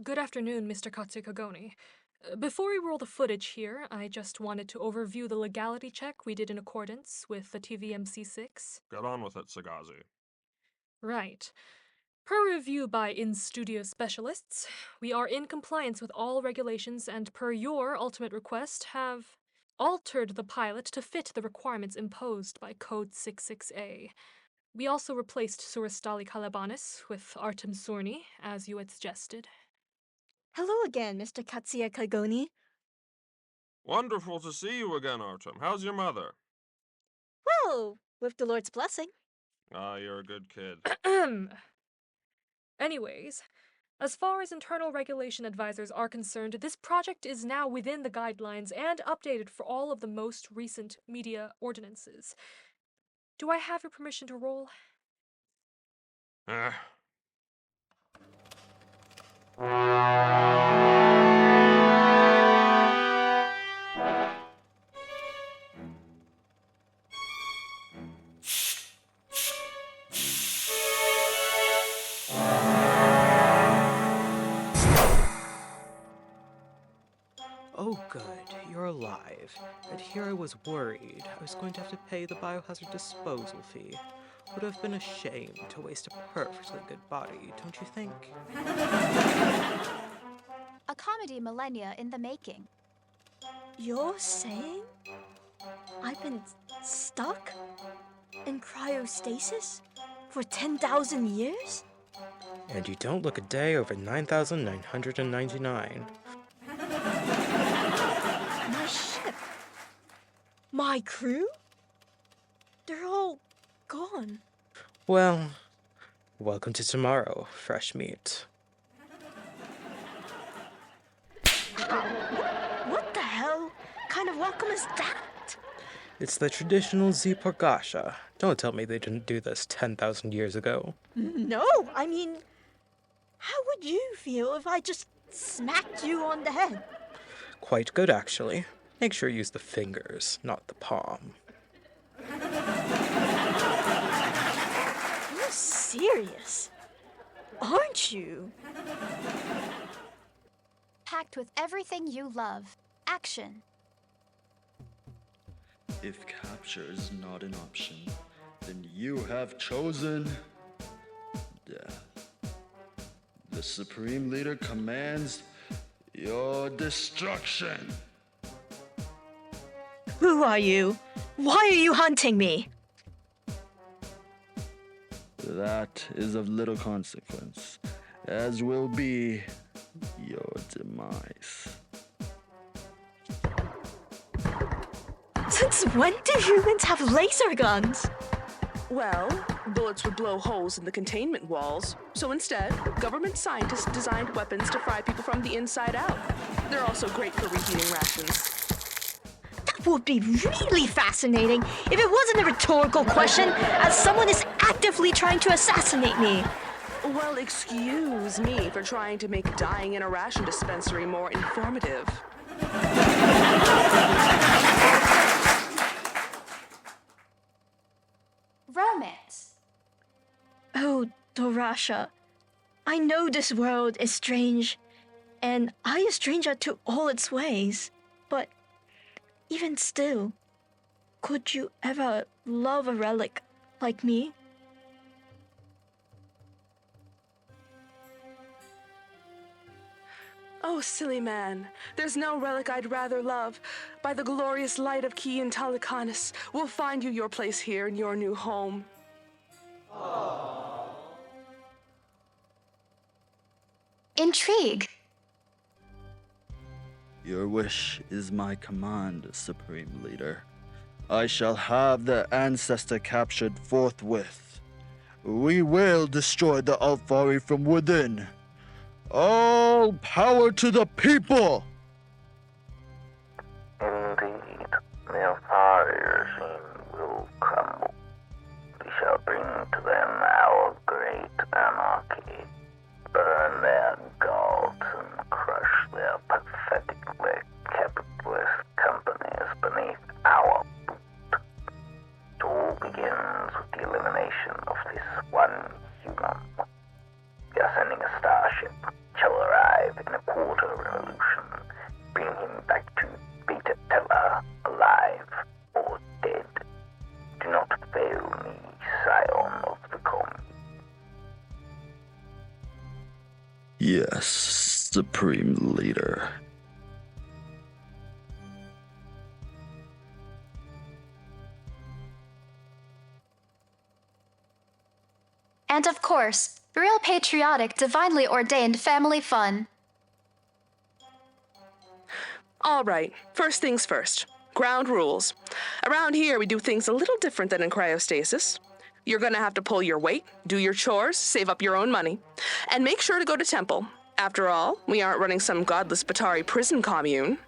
Good afternoon, Mr. Katsukagoni. Before we roll the footage here, I just wanted to overview the legality check we did in accordance with the TVMC6. Get on with it, Sagazi. Right. Per review by in-studio specialists, we are in compliance with all regulations and per your ultimate request have altered the pilot to fit the requirements imposed by Code 66A. We also replaced Surastali Kalabanis with Artem Surni, as you had suggested. Hello again, Mr. Katsuya Kagoni. Wonderful to see you again, Artem. How's your mother? Well, with the Lord's blessing. Ah, you're a good kid. Anyways, as far as internal regulation advisors are concerned, this project is now within the guidelines and updated for all of the most recent media ordinances. Do I have your permission to roll? Oh good, you're alive. And here I was worried I was going to have to pay the biohazard disposal fee. Would have been a shame to waste a perfectly good body, don't you think? A comedy millennia in the making. You're saying I've been stuck in cryostasis for 10,000 years? And you don't look a day over 9,999. My ship, my crew, they're all gone. Well, welcome to tomorrow, fresh meat. What the hell kind of welcome is that? It's the traditional Ziporgasha. Don't tell me they didn't do this 10,000 years ago. No, I mean, how would you feel if I just smacked you on the head? Quite good, actually. Make sure you use the fingers, not the palm. You're serious, aren't you? Packed with everything you love. Action. If capture is not an option, then you have chosen death. The Supreme Leader commands your destruction. Who are you? Why are you hunting me? That is of little consequence, as will be your demise. Since when do humans have laser guns? Well, bullets would blow holes in the containment walls. So instead, government scientists designed weapons to fry people from the inside out. They're also great for reheating rations. That would be really fascinating if it wasn't a rhetorical question, as someone is actively trying to assassinate me. Well, excuse me for trying to make dying in a ration dispensary more informative. Romance. Oh, Dorasha, I know this world is strange, and I a stranger to all its ways, but even still, could you ever love a relic like me? Oh, silly man, there's no relic I'd rather love. By the glorious light of Ki and Talikanis, we'll find you your place here in your new home. Intrigue. Your wish is my command, Supreme Leader. I shall have the ancestor captured forthwith. We will destroy the Alfari from within. All power to the people! Indeed, the Alfari regime will crumble. We shall bring to them our great anarchy, burn their gods and crush their pathetically capitalist companies beneath our boot. It all begins with the elimination of this one human. We are sending a starship. It shall arrive Yes, Supreme Leader. And of course, real patriotic, divinely ordained family fun. All right, first things first. Ground rules. Around here, we do things a little different than in cryostasis. You're gonna have to pull your weight, do your chores, save up your own money, and make sure to go to temple. After all, we aren't running some godless Batari prison commune.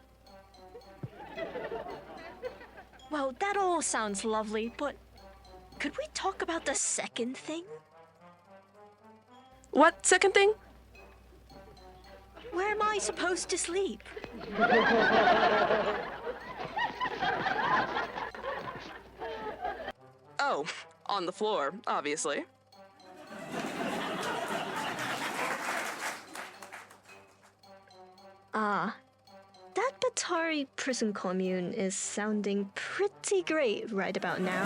Well, that all sounds lovely, but could we talk about the second thing? What second thing? Where am I supposed to sleep? Oh, on the floor, obviously. That Batari prison commune is sounding pretty great right about now.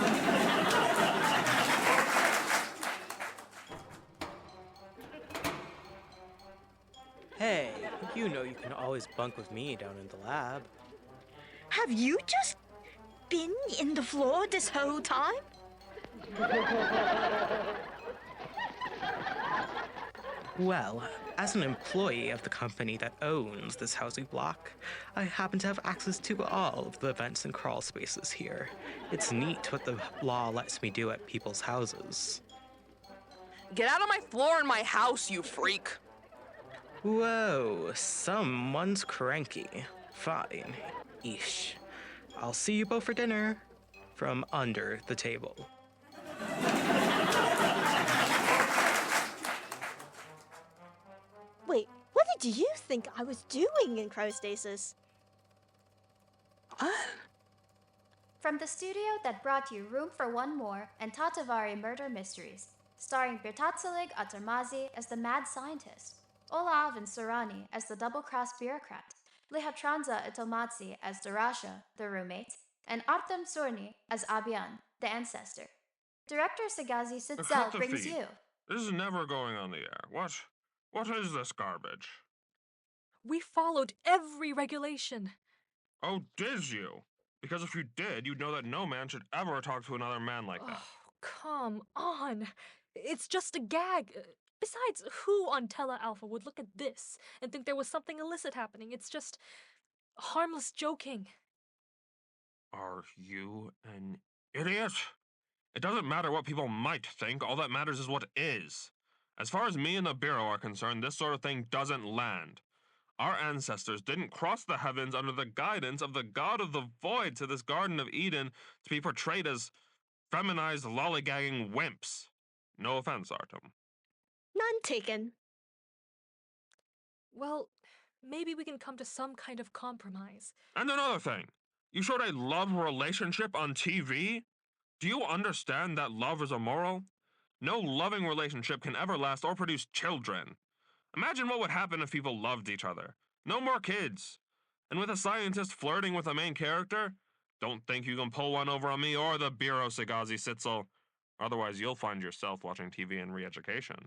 Hey, you know you can always bunk with me down in the lab. Have you just been in the floor this whole time? Well, as an employee of the company that owns this housing block, I happen to have access to all of the vents and crawl spaces here. It's neat what the law lets me do at people's houses. Get out of my floor in my house, you freak! Whoa, someone's cranky. Fine. Eesh. I'll see you both for dinner. From under the table. Wait, what did you think I was doing in cryostasis? What? From the studio that brought you Room for One More and Tatavari Murder Mysteries, starring Birtatsalig Atarmazi as the mad scientist, Olav and Surani as the double-crossed bureaucrat, Lihatranza Itomatsi as Darasha, the roommate, and Artem Surni as Ayaan, the ancestor. Director Sagazi Sitzel brings you. This is never going on the air. What is this garbage? We followed every regulation. Oh, did you? Because if you did, you'd know that no man should ever talk to another man like that. Oh, come on. It's just a gag. Besides, who on Tele Alpha would look at this and think there was something illicit happening? It's just harmless joking. Are you an idiot? It doesn't matter what people might think, all that matters is what is. As far as me and the Bureau are concerned, this sort of thing doesn't land. Our ancestors didn't cross the heavens under the guidance of the god of the void to this Garden of Eden to be portrayed as feminized, lollygagging wimps. No offense, Artem. None taken. Well, maybe we can come to some kind of compromise. And another thing, you showed a love relationship on TV? Do you understand that love is immoral? No loving relationship can ever last or produce children. Imagine what would happen if people loved each other. No more kids. And with a scientist flirting with a main character, don't think you can pull one over on me or the Bureau, Sagazi Sitzel. Otherwise, you'll find yourself watching TV in re-education.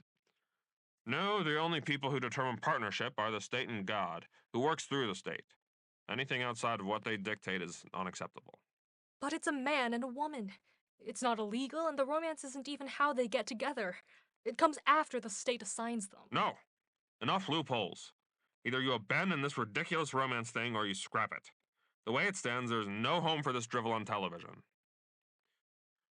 No, the only people who determine partnership are the state and God, who works through the state. Anything outside of what they dictate is unacceptable. But it's a man and a woman. It's not illegal, and the romance isn't even how they get together. It comes after the state assigns them. No. Enough loopholes. Either you abandon this ridiculous romance thing or you scrap it. The way it stands, there's no home for this drivel on television.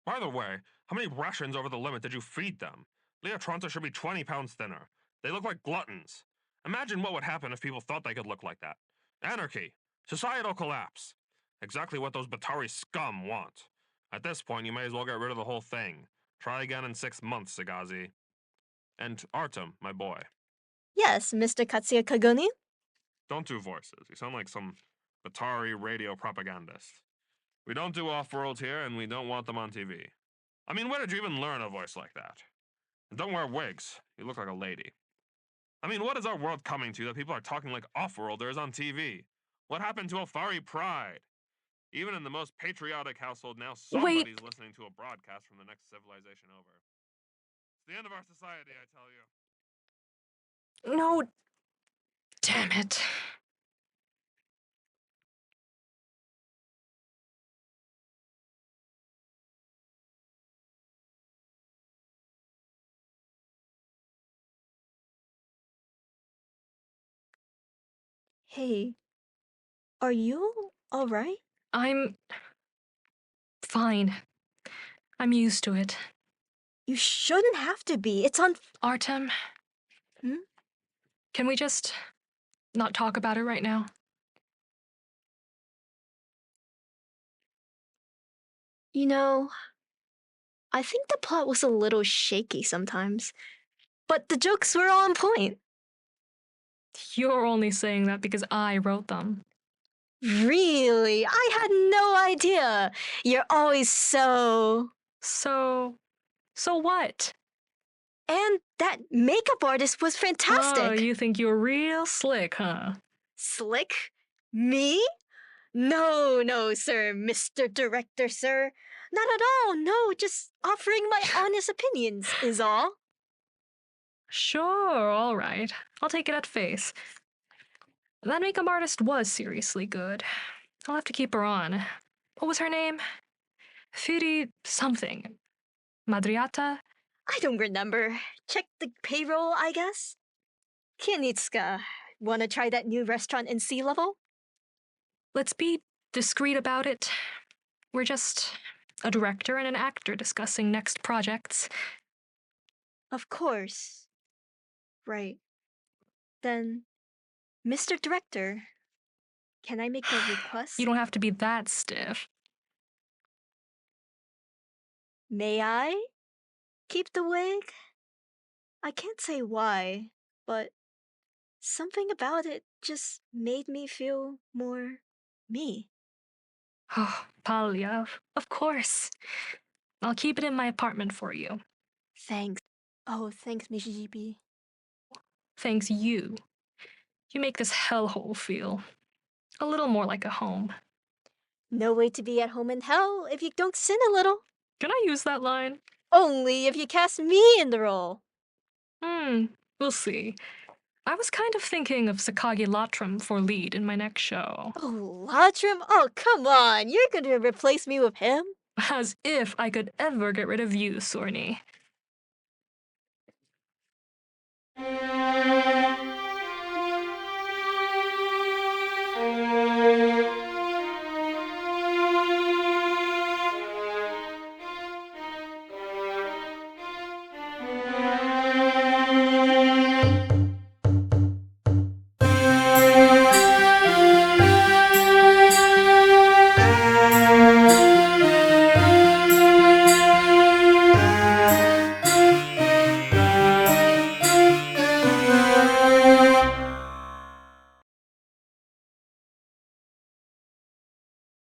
By the way, how many Russians over the limit did you feed them? Leah Tronta should be 20 pounds thinner. They look like gluttons. Imagine what would happen if people thought they could look like that. Anarchy. Societal collapse. Exactly what those Batari scum want. At this point, you may as well get rid of the whole thing. Try again in 6 months, Sagazi. And Artem, my boy. Yes, Mr. Katsuya Kaguni? Don't do voices. You sound like some Batari radio propagandist. We don't do off-worlds here, and we don't want them on TV. I mean, where did you even learn a voice like that? And don't wear wigs. You look like a lady. I mean, what is our world coming to that people are talking like off-worlders on TV? What happened to Alfari pride? Even in the most patriotic household now, somebody's listening to a broadcast from the next civilization over. It's the end of our society, I tell you. No. Damn it. Hey, are you alright? I'm fine. I'm used to it. You shouldn't have to be. It's on. Artem, Hmm? can we just not talk about it right now? You know, I think the plot was a little shaky sometimes, but the jokes were on point. You're only saying that because I wrote them. Really? I had no idea. You're always so. So what? And that makeup artist was fantastic. Oh, you think you're real slick, huh? Slick? Me? No, sir, Mr. Director, sir. Not at all, no, just offering my honest opinions is all. Sure, all right. I'll take it at face. That makeup artist was seriously good. I'll have to keep her on. What was her name? Firi something. Madriata? I don't remember. Check the payroll, I guess. Kianitska, wanna try that new restaurant in Sea Level? Let's be discreet about it. We're just a director and an actor discussing next projects. Of course. Right. Then, Mr. Director, can I make a request? You don't have to be that stiff. May I keep the wig? I can't say why, but something about it just made me feel more me. Oh, Palyav, of course. I'll keep it in my apartment for you. Thanks. Oh, thanks, Michijibi. Thanks you. You make this hellhole feel a little more like a home. No way to be at home in hell if you don't sin a little. Can I use that line? Only if you cast me in the role. We'll see. I was kind of thinking of Sakagi Latram for lead in my next show. Oh, Latrim? Oh, come on. You're gonna replace me with him? As if I could ever get rid of you, Sorny.